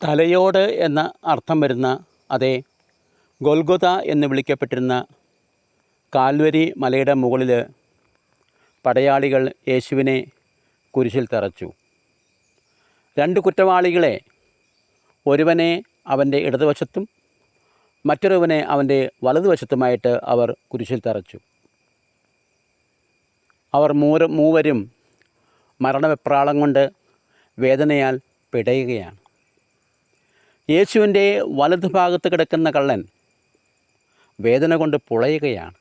തലയോട് എന്ന അർത്ഥം വരുന്ന അതേ ഗൊൽഗൊത എന്ന് വിളിക്കപ്പെട്ടിരുന്ന കാൽവരി മലയുടെ മുകളിൽ പടയാളികൾ യേശുവിനെ കുരിശിൽ തറച്ചു. രണ്ട് കുറ്റവാളികളെ, ഒരുവനെ അവൻ്റെ ഇടതുവശത്തും മറ്റൊരുവനെ അവൻ്റെ വലതുവശത്തുമായിട്ട് അവർ കുരിശിൽ തറച്ചു. അവർ മൂവരും മരണവെപ്രാളം കൊണ്ട് വേദനയാൽ പിടയുകയാണ്. യേശുവിൻ്റെ വലതുഭാഗത്ത് കിടക്കുന്ന കള്ളൻ വേദന കൊണ്ട് പുളയുകയാണ്.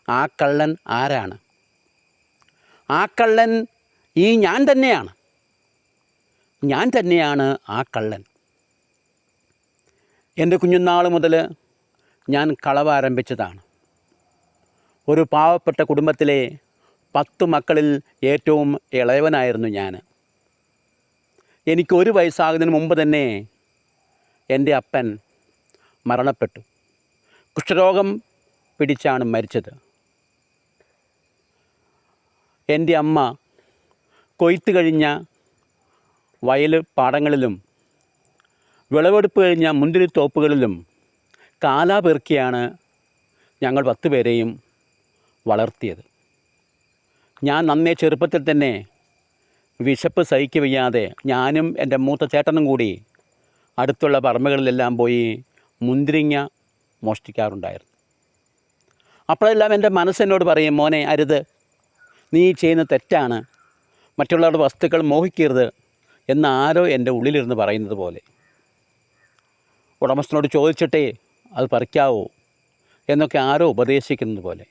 ആ കള്ളൻ ആരാണ്? ആ കള്ളൻ ഞാൻ തന്നെയാണ്. ഞാൻ തന്നെയാണ് ആ കള്ളൻ. എൻ്റെ കുഞ്ഞുനാൾ മുതൽ ഞാൻ കളവ് ആരംഭിച്ചതാണ്. ഒരു പാവപ്പെട്ട കുടുംബത്തിലെ 10 മക്കളിൽ ഏറ്റവും ഇളയവനായിരുന്നു ഞാൻ. എനിക്ക് 1 വയസ്സാകുന്നതിന് മുമ്പ് തന്നെ എൻ്റെ അപ്പൻ മരണപ്പെട്ടു. കുഷ്ഠരോഗം പിടിച്ചാണ് മരിച്ചത്. എൻ്റെ അമ്മ കൊയ്ത്ത് കഴിഞ്ഞ വയൽ പാടങ്ങളിലും വിളവെടുപ്പ് കഴിഞ്ഞ മുന്തിരിത്തോപ്പുകളിലും കാലാ പെറുക്കിയാണ് ഞങ്ങൾ 10 പേരെയും വളർത്തിയത്. ഞാൻ നന്നേ ചെറുപ്പത്തിൽ തന്നെ വിശപ്പ് സഹിക്കവയ്യാതെ ഞാനും എൻ്റെ മൂത്ത ചേട്ടനും കൂടി അടുത്തുള്ള പറമ്പുകളിലെല്ലാം പോയി മുന്തിരിങ്ങ മോഷ്ടിക്കാറുണ്ടായിരുന്നു. അപ്പോഴെല്ലാം എൻ്റെ മനസ്സെന്നോട് പറയും, മോനെ അരുത്, നീ ചെയ്യുന്ന തെറ്റാണ്, മറ്റുള്ളവരുടെ വസ്തുക്കൾ മോഹിക്കരുത് എന്ന് ആരോ എൻ്റെ ഉള്ളിലിരുന്ന് പറയുന്നത് പോലെ. ഉടമസ്ഥനോട് ചോദിച്ചിട്ടേ അത് പറിക്കാവോ എന്നൊക്കെ ആരോ ഉപദേശിക്കുന്നത് പോലെ.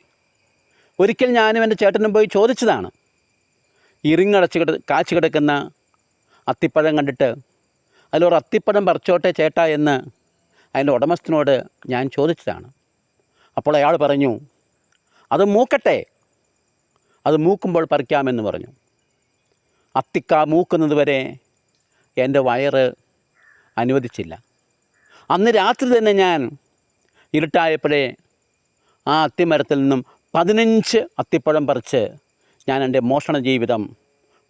ഒരിക്കൽ ഞാനും എൻ്റെ ചേട്ടനും പോയി ചോദിച്ചതാണ്. കാച്ചു കിടക്കുന്ന അത്തിപ്പഴം കണ്ടിട്ട് അതിലൊരു അത്തിപ്പഴം പറിച്ചോട്ടെ ചേട്ടാ എന്ന് അതിൻ്റെ ഉടമസ്ഥനോട് ഞാൻ ചോദിച്ചതാണ്. അപ്പോൾ അയാൾ പറഞ്ഞു, അത് മൂക്കട്ടെ, അത് മൂക്കുമ്പോൾ പറിക്കാമെന്ന് പറഞ്ഞു. അത്തിക്ക മൂക്കുന്നത് വരെ എൻ്റെ വയറ് അനുവദിച്ചില്ല. അന്ന് രാത്രി തന്നെ ഞാൻ ഇരുട്ടായപ്പോഴേ ആ അത്തിമരത്തിൽ നിന്നും 15 അത്തിപ്പഴം പറിച്ച് ഞാൻ എൻ്റെ മോഷണ ജീവിതം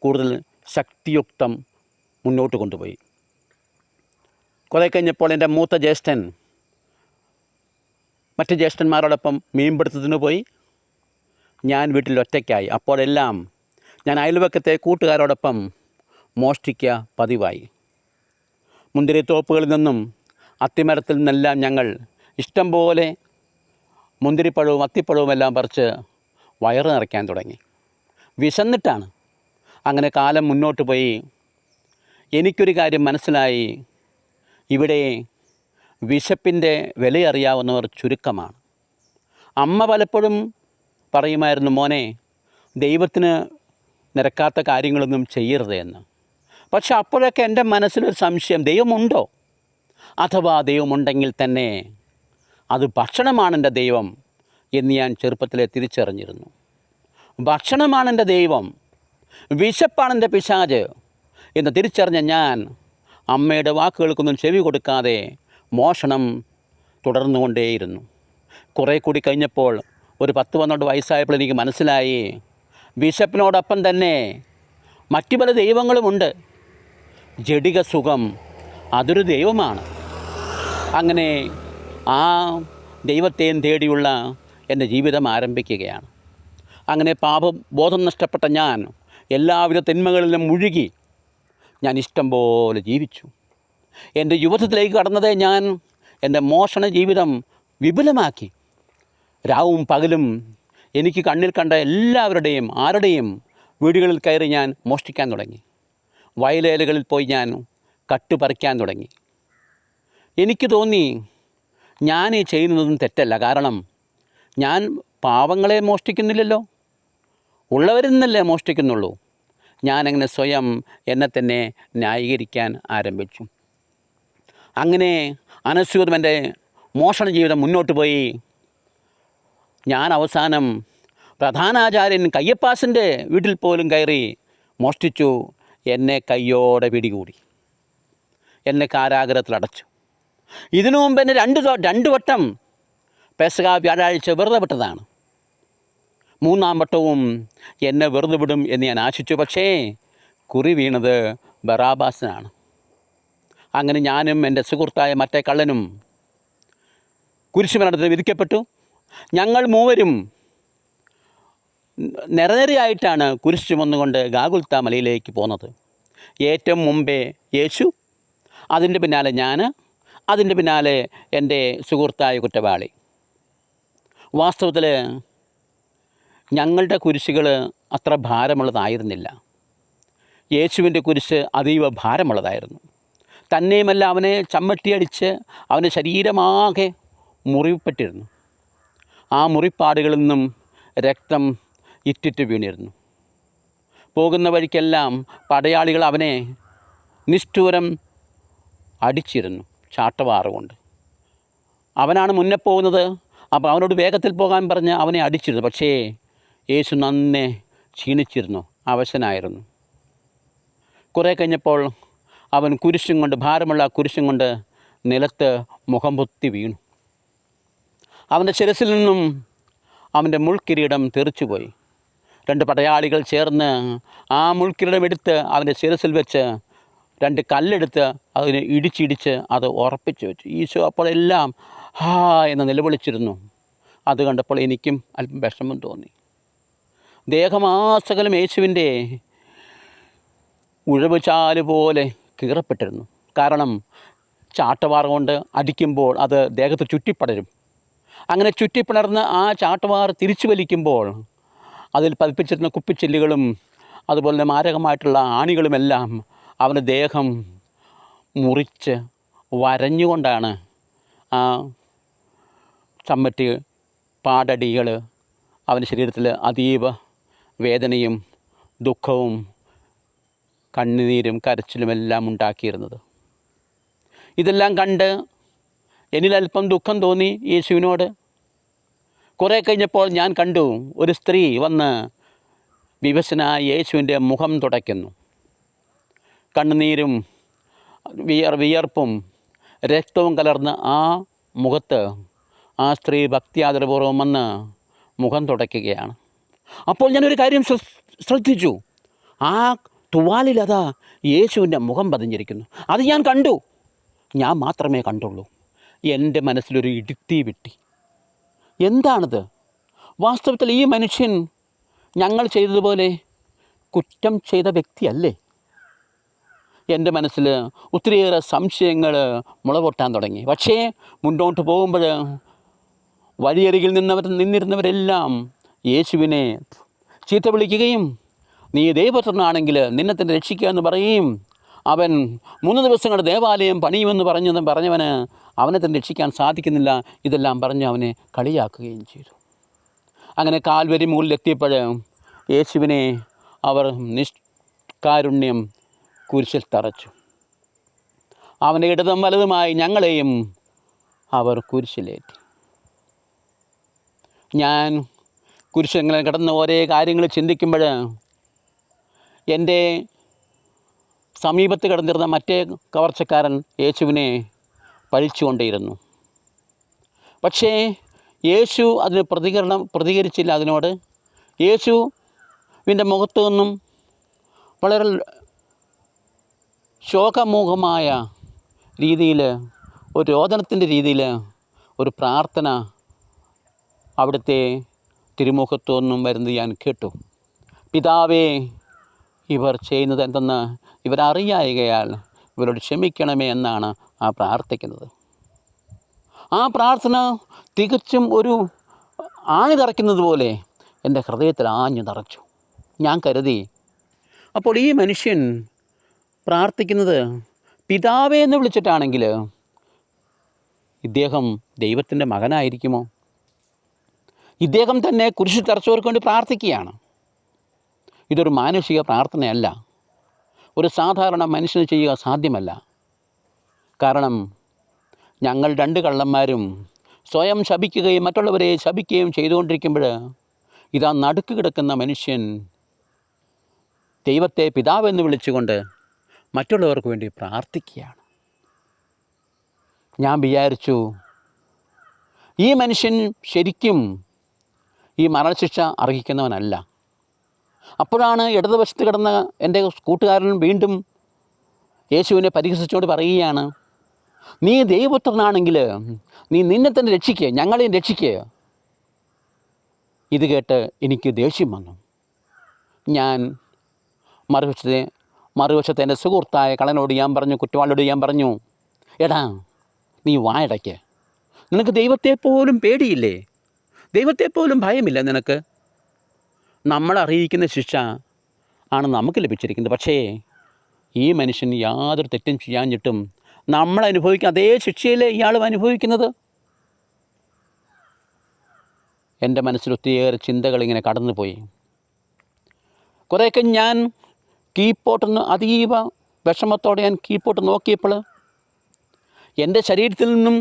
കൂടുതൽ ശക്തിയുക്തം മുന്നോട്ട് കൊണ്ടുപോയി. കുറേ കഴിഞ്ഞപ്പോൾ എൻ്റെ മൂത്ത ജ്യേഷ്ഠൻ മറ്റ് ജ്യേഷ്ഠന്മാരോടൊപ്പം മീൻപിടുത്തത്തിന് പോയി. ഞാൻ വീട്ടിൽ ഒറ്റയ്ക്കായി. അപ്പോഴെല്ലാം ഞാൻ അയൽവക്കത്തെ കൂട്ടുകാരോടൊപ്പം മോഷ്ടിക്കുക പതിവായി. മുന്തിരിത്തോപ്പുകളിൽ നിന്നും അത്തിമരത്തിൽ നിന്നെല്ലാം ഞങ്ങൾ ഇഷ്ടം പോലെ മുന്തിരിപ്പഴവും അത്തിപ്പഴവും എല്ലാം പറിച്ച് വയറ് നിറയ്ക്കാൻ തുടങ്ങി. വിശന്നിട്ടാണ്. അങ്ങനെ കാലം മുന്നോട്ട് പോയി. എനിക്കൊരു കാര്യം മനസ്സിലായി, ഇവിടെ വിശപ്പിൻ്റെ വിലയറിയാവുന്നവർ ചുരുക്കമാണ്. അമ്മ പലപ്പോഴും പറയുമായിരുന്നു, മോനെ ദൈവത്തിന് നിരക്കാത്ത കാര്യങ്ങളൊന്നും ചെയ്യരുത് എന്ന്. പക്ഷെ അപ്പോഴൊക്കെ എൻ്റെ മനസ്സിലൊരു സംശയം, ദൈവമുണ്ടോ? അഥവാ ദൈവമുണ്ടെങ്കിൽ തന്നെ അത് ഭക്ഷണമാണ് എൻ്റെ ദൈവം എന്ന് ഞാൻ ചെറുപ്പത്തിലെ തിരിച്ചറിഞ്ഞിരുന്നു. ഭക്ഷണമാണ് എൻ്റെ ദൈവം, വിശപ്പാണ് എൻ്റെ പിശാച് എന്ന് തിരിച്ചറിഞ്ഞ ഞാൻ അമ്മയുടെ വാക്കുകൾക്കൊന്നും ചെവി കൊടുക്കാതെ മോഷണം തുടർന്നുകൊണ്ടേയിരുന്നു. കുറേ കൂടി കഴിഞ്ഞപ്പോൾ ഒരു 10-12 വയസ്സായപ്പോൾ എനിക്ക് മനസ്സിലായി, വിശപ്പിനോടൊപ്പം തന്നെ മറ്റു പല ദൈവങ്ങളുമുണ്ട്. ജഡിക സുഖം അതൊരു ദൈവമാണ്. അങ്ങനെ ആ ദൈവത്തെയും തേടിയുള്ള എൻ്റെ ജീവിതം ആരംഭിക്കുകയാണ്. അങ്ങനെ പാപബോധം നഷ്ടപ്പെട്ട ഞാൻ എല്ലാവിധ തിന്മകളിലും മുഴുകി ഞാൻ ഇഷ്ടം പോലെ ജീവിച്ചു. എൻ്റെ യുവത്വത്തിലേക്ക് കടന്നതേ ഞാൻ എൻ്റെ മോഷണ ജീവിതം വിപുലമാക്കി. രാവും പകലും എനിക്ക് കണ്ണിൽ കണ്ട എല്ലാവരുടെയും ആരുടെയും വീടുകളിൽ കയറി ഞാൻ മോഷ്ടിക്കാൻ തുടങ്ങി. വയലേലകളിൽ പോയി ഞാൻ കട്ടുപറിക്കാൻ തുടങ്ങി. എനിക്ക് തോന്നി ഞാൻ ഈ ചെയ്യുന്നതൊന്നും തെറ്റല്ല. കാരണം ഞാൻ പാവങ്ങളെ മോഷ്ടിക്കുന്നില്ലല്ലോ, ഉള്ളവരിൽ നിന്നല്ലേ മോഷ്ടിക്കുന്നുള്ളൂ. ഞാനങ്ങനെ സ്വയം എന്നെ തന്നെ ന്യായീകരിക്കാൻ ആരംഭിച്ചു. അങ്ങനെ അനസ്യൂതം എൻ്റെ മോഷണ ജീവിതം മുന്നോട്ട് പോയി. ഞാൻ അവസാനം പ്രധാനാചാര്യൻ കയ്യപ്പാസിൻ്റെ വീട്ടിൽ പോലും കയറി മോഷ്ടിച്ചു. എന്നെ കയ്യോടെ പിടികൂടി, എന്നെ കാരാഗ്രഹത്തിലടച്ചു. ഇതിനു മുമ്പ് എന്നെ 2 വട്ടം പെസഹ വ്യാഴാഴ്ച വെറുതെ വിട്ടതാണ്. 3-ാം വട്ടവും എന്നെ വെറുതെ വിടും എന്ന് ഞാൻ ആശിച്ചു. പക്ഷേ കുറി വീണത് ബറാബാസിനാണ്. അങ്ങനെ ഞാനും എൻ്റെ സുഹൃത്തായ മറ്റേ കള്ളനും കുരിശുമരണത്തിന് വിധിക്കപ്പെട്ടു. ഞങ്ങൾ മൂവരും നിരനിരയായിട്ടാണ് കുരിശ് ചുമന്നുകൊണ്ട് ഗാഗുൽത്ത മലയിലേക്ക് പോന്നത്. ഏറ്റവും മുമ്പേ യേശു, അതിൻ്റെ പിന്നാലെ ഞാൻ, അതിൻ്റെ പിന്നാലെ എൻ്റെ സുഹൃത്തായ കുറ്റവാളി. വാസ്തവത്തിൽ ഞങ്ങളുടെ കുരിശുകൾ അത്ര ഭാരമുള്ളതായിരുന്നില്ല. യേശുവിൻ്റെ കുരിശ് അതീവ ഭാരമുള്ളതായിരുന്നു. തന്നെയുമല്ല, അവനെ ചമ്മട്ടിയടിച്ച് അവൻ്റെ ശരീരമാകെ മുറിപ്പെട്ടിരുന്നു. ആ മുറിപ്പാടുകളിൽ നിന്നും രക്തം ഇറ്റിറ്റ് വീണിരുന്നു. പോകുന്ന വഴിക്കെല്ലാം പടയാളികൾ അവനെ നിഷ്ഠൂരം അടിച്ചിരുന്നു ചാട്ടവാറുകൊണ്ട്. അവനാണ് മുന്നേ പോകുന്നത്. അപ്പോൾ അവനോട് വേഗത്തിൽ പോകാൻ പറഞ്ഞ് അവനെ അടിച്ചിരുന്നു. പക്ഷേ യേശു നന്നെ ക്ഷീണിച്ചിരുന്നു, അവശനായിരുന്നു. കുറേ കഴിഞ്ഞപ്പോൾ അവൻ കുരിശും കൊണ്ട്, ഭാരമുള്ള കുരിശും കൊണ്ട് നിലത്ത് മുഖം പൊത്തി വീണു. അവൻ്റെ ശിരസിൽ നിന്നും അവൻ്റെ മുൾക്കിരീടം തെറിച്ചുപോയി. 2 പടയാളികൾ ചേർന്ന് ആ മുൾക്കിരീടം എടുത്ത് അവൻ്റെ ശിരസിൽ വെച്ച് 2 കല്ലെടുത്ത് അതിനെ ഇടിച്ചിടിച്ച് അത് ഉറപ്പിച്ച് വെച്ചു. ഈശോ അപ്പോഴെല്ലാം ഹാ എന്ന് നിലവിളിച്ചിരുന്നു. അത് കണ്ടപ്പോൾ എനിക്കും അല്പം വിഷമം തോന്നി. ദേഹമാസകലം യേശുവിൻ്റെ ഉഴവുചാല് പോലെ കീറപ്പെട്ടിരുന്നു. കാരണം ചാട്ടവാർ കൊണ്ട് അടിക്കുമ്പോൾ അത് ദേഹത്ത് ചുറ്റിപ്പടരും. അങ്ങനെ ചുറ്റിപ്പിണർന്ന് ആ ചാട്ടവാർ തിരിച്ചു വലിക്കുമ്പോൾ അതിൽ പതിപ്പിച്ചിരുന്ന കുപ്പിച്ചില്ലുകളും അതുപോലെ തന്നെ മാരകമായിട്ടുള്ള ആണികളുമെല്ലാം അവൻ്റെ ദേഹം മുറിച്ച് വരഞ്ഞുകൊണ്ടാണ് ആ ചമ്മട്ടി പാടടികൾ അവൻ്റെ ശരീരത്തിൽ അതീവ വേദനയും ദുഃഖവും കണ്ണുനീരും കരച്ചിലുമെല്ലാം ഉണ്ടാക്കിയിരുന്നത്. ഇതെല്ലാം കണ്ട് എന്നിലല്പം ദുഃഖം തോന്നി യേശുവിനോട്. കുറേ കഴിഞ്ഞപ്പോൾ ഞാൻ കണ്ടു, ഒരു സ്ത്രീ വന്ന് വിവശനായ യേശുവിൻ്റെ മുഖം തുടയ്ക്കുന്നു. കണ്ണുനീരും വിയർപ്പും രക്തവും കലർന്ന് ആ മുഖത്ത് ആ സ്ത്രീ ഭക്തിയാദരപൂർവ്വം വന്ന് മുഖം തുടയ്ക്കുകയാണ്. അപ്പോൾ ഞാനൊരു കാര്യം ശ്രദ്ധിച്ചു. ആ തുവാലിലതാ യേശുവിൻ്റെ മുഖം പതിഞ്ഞിരിക്കുന്നു. അത് ഞാൻ കണ്ടു. ഞാൻ മാത്രമേ കണ്ടുള്ളൂ. എൻ്റെ മനസ്സിലൊരു ഇടുത്തി വെട്ടി. എന്താണിത്? വാസ്തവത്തിൽ ഈ മനുഷ്യൻ ഞങ്ങൾ ചെയ്തതുപോലെ കുറ്റം ചെയ്ത വ്യക്തിയല്ലേ? എൻ്റെ മനസ്സിൽ ഒത്തിരിയേറെ സംശയങ്ങൾ മുളപൊട്ടാൻ തുടങ്ങി. പക്ഷേ മുന്നോട്ട് പോകുമ്പോൾ വഴിയരികിൽ നിന്നിരുന്നവരെല്ലാം യേശുവിനെ ചീത്ത വിളിക്കുകയും നീ ദൈവപുത്രനാണെങ്കിൽ നിന്നെ തന്നെ രക്ഷിക്കുക എന്ന് പറയുകയും അവൻ 3 ദിവസം കൊണ്ട് ദേവാലയം പണിയുമെന്ന് പറഞ്ഞവന് അവനെ തന്നെ രക്ഷിക്കാൻ സാധിക്കുന്നില്ല, ഇതെല്ലാം പറഞ്ഞ് അവനെ കളിയാക്കുകയും ചെയ്തു. അങ്ങനെ കാൽവരി മുകളിലെത്തിയപ്പോൾ യേശുവിനെ അവർ നിഷ്കാരുണ്യം കുരിശിൽ തറച്ചു. അവൻ്റെ ഇടതും വലതുമായി ഞങ്ങളെയും അവർ കുരിശിലേറ്റി. ഞാൻ കുരിശിങ്ങനെ കിടന്ന ഓരോ കാര്യങ്ങൾ ചിന്തിക്കുമ്പോൾ എൻ്റെ സമീപത്ത് കിടന്നിരുന്ന മറ്റേ കവർച്ചക്കാരൻ യേശുവിനെ പഴിച്ചുകൊണ്ടേയിരുന്നു. പക്ഷേ യേശു അതിന് പ്രതികരിച്ചില്ല. അതിനോട് യേശുവിൻ്റെ മുഖത്തു നിന്നും വളരെ ശോകമുഖമായ രീതിയിൽ, ഒരു രോദനത്തിൻ്റെ രീതിയിൽ ഒരു പ്രാർത്ഥന അവിടുത്തെ തിരുമുഖത്തു നിന്നും വരുന്നത് ഞാൻ കേട്ടു. പിതാവേ, ഇവർ ചെയ്യുന്നത് എന്തെന്ന് ഇവരറിയായികയാൽ ഇവരോട് ക്ഷമിക്കണമേ എന്നാണ് ആ പ്രാർത്ഥിക്കുന്നത്. ആ പ്രാർത്ഥന തികച്ചും ഒരു ആണി തറയ്ക്കുന്നത് പോലെ എൻ്റെ ഹൃദയത്തിൽ ആഞ്ഞു നിറച്ചു. ഞാൻ കരുതി, അപ്പോൾ ഈ മനുഷ്യൻ പ്രാർത്ഥിക്കുന്നത് പിതാവേ എന്ന് വിളിച്ചിട്ടാണെങ്കിൽ ഇദ്ദേഹം ദൈവത്തിൻ്റെ മകനായിരിക്കുമോ? ഇദ്ദേഹം തന്നെ കുരിശിൽ തറച്ചവർക്ക് വേണ്ടി പ്രാർത്ഥിക്കുകയാണ്. ഇതൊരു മാനുഷിക പ്രാർത്ഥനയല്ല. ഒരു സാധാരണ മനുഷ്യന് ചെയ്യുക സാധ്യമല്ല. കാരണം ഞങ്ങൾ 2 കള്ളന്മാരും സ്വയം ശപിക്കുകയും മറ്റുള്ളവരെ ശപിക്കുകയും ചെയ്തുകൊണ്ടിരിക്കുമ്പോൾ ഇതാ നടുക്ക് കിടക്കുന്ന മനുഷ്യൻ ദൈവത്തെ പിതാവെന്ന് വിളിച്ചുകൊണ്ട് മറ്റുള്ളവർക്ക് വേണ്ടി പ്രാർത്ഥിക്കുകയാണ്. ഞാൻ വിചാരിച്ചു, ഈ മനുഷ്യൻ ശരിക്കും ഈ മരണശിക്ഷ അർഹിക്കുന്നവനല്ല. അപ്പോഴാണ് ഇടതുവശത്ത് കിടന്ന എൻ്റെ കൂട്ടുകാരൻ വീണ്ടും യേശുവിനെ പരിഹസിച്ചുകൊണ്ട് പറയുകയാണ്, നീ ദൈവപുത്രനാണെങ്കിൽ നീ നിന്നെ തന്നെ രക്ഷിക്കുക, ഞങ്ങളെയും രക്ഷിക്കുക. ഇത് കേട്ട് എനിക്ക് ദേഷ്യം വന്നു. ഞാൻ മറുവശത്തെ എൻ്റെ സുഹൃത്തായ കള്ളനോട് ഞാൻ പറഞ്ഞു, കുറ്റവാളിയോട് ഞാൻ പറഞ്ഞു, എടാ നീ വായടയ്ക്ക്, നിനക്ക് ദൈവത്തെപ്പോലും പേടിയില്ലേ? ദൈവത്തെപ്പോലും ഭയമില്ല നിനക്ക്? നമ്മളറിയിക്കുന്ന ശിക്ഷ ആണ് നമുക്ക് ലഭിച്ചിരിക്കുന്നത്. പക്ഷേ ഈ മനുഷ്യൻ യാതൊരു തെറ്റും ചെയ്യാഞ്ഞിട്ടും നമ്മൾ അനുഭവിക്കുന്ന അതേ ശിക്ഷയിലെ ഇയാളും അനുഭവിക്കുന്നത്. എൻ്റെ മനസ്സിൽ ഒത്തിരിയേറെ ചിന്തകളിങ്ങനെ കടന്നുപോയി. കുറേയൊക്കെ ഞാൻ കീഴ്പോട്ടൊന്ന് അതീവ വിഷമത്തോടെ ഞാൻ കീഴ്പോട്ട് നോക്കിയപ്പോൾ എൻ്റെ ശരീരത്തിൽ നിന്നും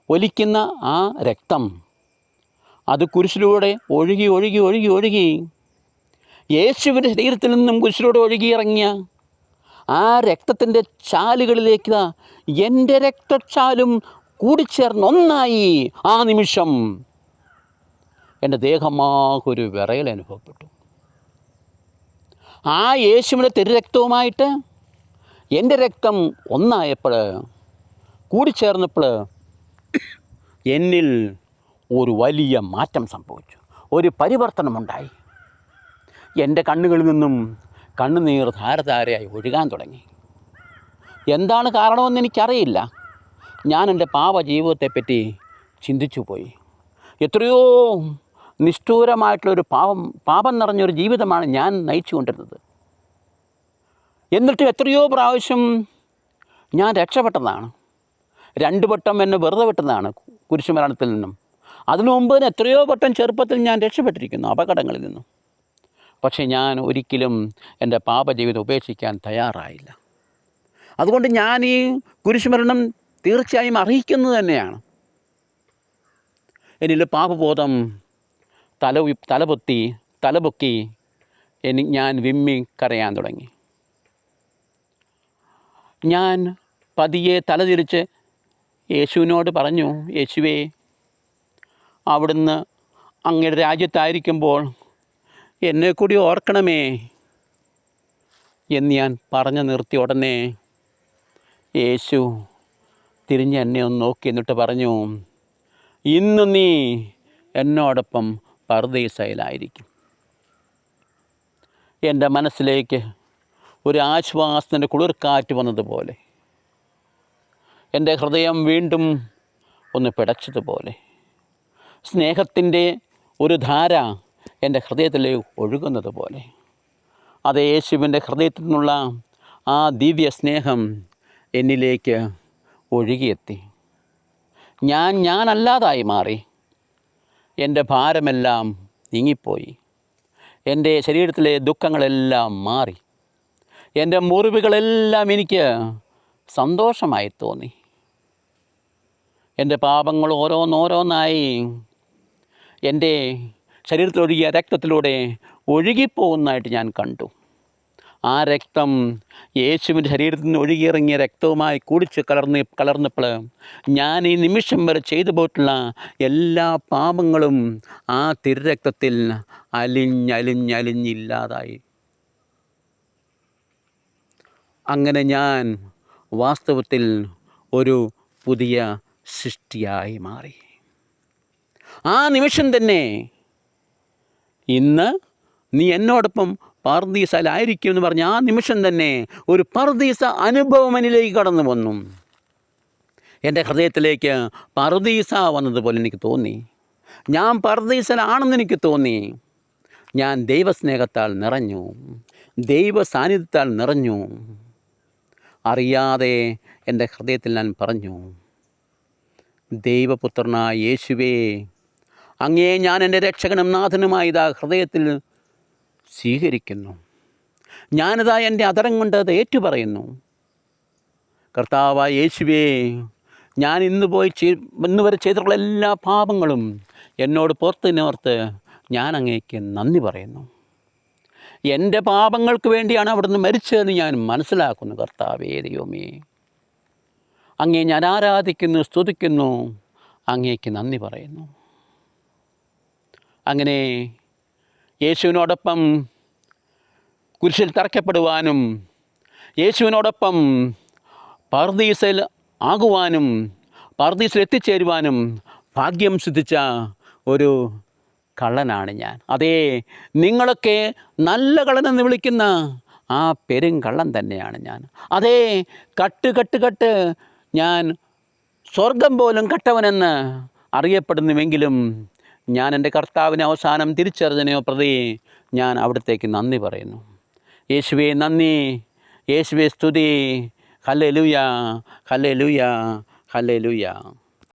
ഒലിക്കുന്ന ആ രക്തം അത് കുരിശിലൂടെ ഒഴുകി ഒഴുകി ഒഴുകി ഒഴുകി യേശുവിൻ്റെ ശരീരത്തിൽ നിന്നും കുരിശിലൂടെ ഒഴുകിയിറങ്ങിയ ആ രക്തത്തിൻ്റെ ചാലുകളിലേക്ക് എൻ്റെ രക്തച്ചാലും കൂടിച്ചേർന്നൊന്നായി ആ നിമിഷം എൻ്റെ ദേഹമാകൊരു വിറയൽ അനുഭവപ്പെട്ടു. ആ യേശുവിൻ്റെ തിരുരക്തവുമായിട്ട് എൻ്റെ രക്തം ഒന്നായപ്പോൾ, കൂടിച്ചേർന്നപ്പോൾ എന്നിൽ ഒരു വലിയ മാറ്റം സംഭവിച്ചു. ഒരു പരിവർത്തനമുണ്ടായി. എൻ്റെ കണ്ണുകളിൽ നിന്നും കണ്ണുനീർ ധാരധാരയായി ഒഴുകാൻ തുടങ്ങി. എന്താണ് കാരണമെന്ന് എനിക്കറിയില്ല. ഞാൻ എൻ്റെ പാപജീവിതത്തെപ്പറ്റി ചിന്തിച്ചു പോയി. എത്രയോ നിഷ്ഠൂരമായിട്ടുള്ളൊരു പാപം നിറഞ്ഞൊരു ജീവിതമാണ് ഞാൻ നയിച്ചു കൊണ്ടിരുന്നത്. എന്നിട്ടും എത്രയോ പ്രാവശ്യം ഞാൻ രക്ഷപ്പെട്ടതാണ്. 2 വട്ടം എന്നെ വെറുതെ വിട്ടതാണ് കുരിശുമരണത്തിൽ നിന്നും. അതിനു മുമ്പ് എത്രയോ വട്ടം ചെറുപ്പത്തിൽ ഞാൻ രക്ഷപ്പെട്ടിരിക്കുന്നു അപകടങ്ങളിൽ നിന്നും. പക്ഷേ ഞാൻ ഒരിക്കലും എൻ്റെ പാപജീവിതം ഉപേക്ഷിക്കാൻ തയ്യാറായില്ല. അതുകൊണ്ട് ഞാൻ ഈ കുരിശുമരണം തീർച്ചയായും അർഹിക്കുന്നത് തന്നെയാണ്. എന്നിൽ പാപബോധം തലപൊക്കി ഞാൻ വിമ്മി കരയാൻ തുടങ്ങി. ഞാൻ പതിയെ തലതിരിച്ച് യേശുവിനോട് പറഞ്ഞു, യേശുവേ, അവിടുന്ന് അങ്ങയുടെ രാജ്യത്തായിരിക്കുമ്പോൾ എന്നെ കൂടി ഓർക്കണമേ എന്ന് ഞാൻ പറഞ്ഞു നിർത്തിയ ഉടനെ യേശു തിരിഞ്ഞ് എന്നെ ഒന്ന് നോക്കി, എന്നിട്ട് പറഞ്ഞു, ഇന്ന് നീ എന്നോടൊപ്പം പർദീസയിലായിരിക്കും. എൻ്റെ മനസ്സിലേക്ക് ഒരു ആശ്വാസത്തിൻ്റെ കുളിർക്കാറ്റ് വന്നതുപോലെ, എൻ്റെ ഹൃദയം വീണ്ടും ഒന്ന് പിടച്ചതുപോലെ, സ്നേഹത്തിൻ്റെ ഒരു ധാര എൻ്റെ ഹൃദയത്തിലേക്ക് ഒഴുകുന്നത് പോലെ, അത് യേശുവിൻ്റെ ഹൃദയത്തിൽ നിന്നുള്ള ആ ദിവ്യ സ്നേഹം എന്നിലേക്ക് ഒഴുകിയെത്തി. ഞാനല്ലാതായി മാറി. എൻ്റെ ഭാരമെല്ലാം നീങ്ങിപ്പോയി. എൻ്റെ ശരീരത്തിലെ ദുഃഖങ്ങളെല്ലാം മാറി. എൻ്റെ മുറിവുകളെല്ലാം എനിക്ക് സന്തോഷമായി തോന്നി. എൻ്റെ പാപങ്ങൾ ഓരോന്നോരോന്നായി എൻ്റെ ശരീരത്തിലൊഴുകിയ രക്തത്തിലൂടെ ഒഴുകിപ്പോകുന്നതായിട്ട് ഞാൻ കണ്ടു. ആ രക്തം യേശുവിൻ്റെ ശരീരത്തിൽ നിന്ന് ഒഴുകിയിറങ്ങിയ രക്തവുമായി കൂടിച്ച് കലർന്നപ്പോൾ ഞാൻ ഈ നിമിഷം വരെ ചെയ്തു പോയിട്ടുള്ള എല്ലാ പാപങ്ങളും ആ തിരുരക്തത്തിൽ അലിഞ്ഞില്ലാതായി. അങ്ങനെ ഞാൻ വാസ്തവത്തിൽ ഒരു പുതിയ സൃഷ്ടിയായി മാറി. ആ നിമിഷം തന്നെ, ഇന്ന് നീ എന്നോടൊപ്പം പർദീസയിലായിരിക്കും എന്ന് പറഞ്ഞ ആ നിമിഷം തന്നെ ഒരു പർദീസ അനുഭവം എന്നിലേക്ക് കടന്നു വന്നു. എൻ്റെ ഹൃദയത്തിലേക്ക് പർദീസ വന്നതുപോലെ എനിക്ക് തോന്നി. ഞാൻ പർദീസയിലാണെന്ന് എനിക്ക് തോന്നി. ഞാൻ ദൈവസ്നേഹത്താൽ നിറഞ്ഞു, ദൈവ സാന്നിധ്യത്താൽ നിറഞ്ഞു. അറിയാതെ എൻ്റെ ഹൃദയത്തിൽ ഞാൻ പറഞ്ഞു, ദൈവപുത്രനായ യേശുവേ, അങ്ങേ ഞാൻ എൻ്റെ രക്ഷകനും നാഥനുമായി ഇതാ ഹൃദയത്തിൽ സ്വീകരിക്കുന്നു. ഞാനിതാ എൻ്റെ അതരം കൊണ്ട് അത് ഏറ്റുപറയുന്നു. കർത്താവായ യേശുവേ, ഞാൻ ഇന്ന് വരെ ചെയ്തിട്ടുള്ള എല്ലാ പാപങ്ങളും എന്നോട് പുറത്തിനോർത്ത് ഞാൻ അങ്ങേക്ക് നന്ദി പറയുന്നു. എൻ്റെ പാപങ്ങൾക്ക് വേണ്ടിയാണ് അവിടുന്ന് മരിച്ചതെന്ന് ഞാൻ മനസ്സിലാക്കുന്നു. കർത്താവേ, ദൈവമേ, അങ്ങേ ഞാൻ ആരാധിക്കുന്നു, സ്തുതിക്കുന്നു, അങ്ങേക്ക് നന്ദി പറയുന്നു. അങ്ങനെ യേശുവിനോടൊപ്പം കുരിശിൽ തറയ്ക്കപ്പെടുവാനും യേശുവിനോടൊപ്പം പർദീസയിൽ ആകുവാനും പർദീസിൽ എത്തിച്ചേരുവാനും ഭാഗ്യം സിദ്ധിച്ച ഒരു കള്ളനാണ് ഞാൻ. അതേ, നിങ്ങളൊക്കെ നല്ല കള്ളനെന്ന് വിളിക്കുന്ന ആ പെരുങ്കള്ളൻ തന്നെയാണ് ഞാൻ. അതേ, കട്ട് ഞാൻ സ്വർഗം പോലും കട്ടവനെന്ന് അറിയപ്പെടുന്നുവെങ്കിലും ഞാൻ എൻ്റെ കർത്താവിനെ അവസാനം തിരിച്ചറിഞ്ഞതിനെയോ പ്രതി ഞാൻ അവിടത്തേക്ക് നന്ദി പറയുന്നു. യേശുവേ നന്ദി, യേശുവേ സ്തുതി. Hallelujah, hallelujah, hallelujah.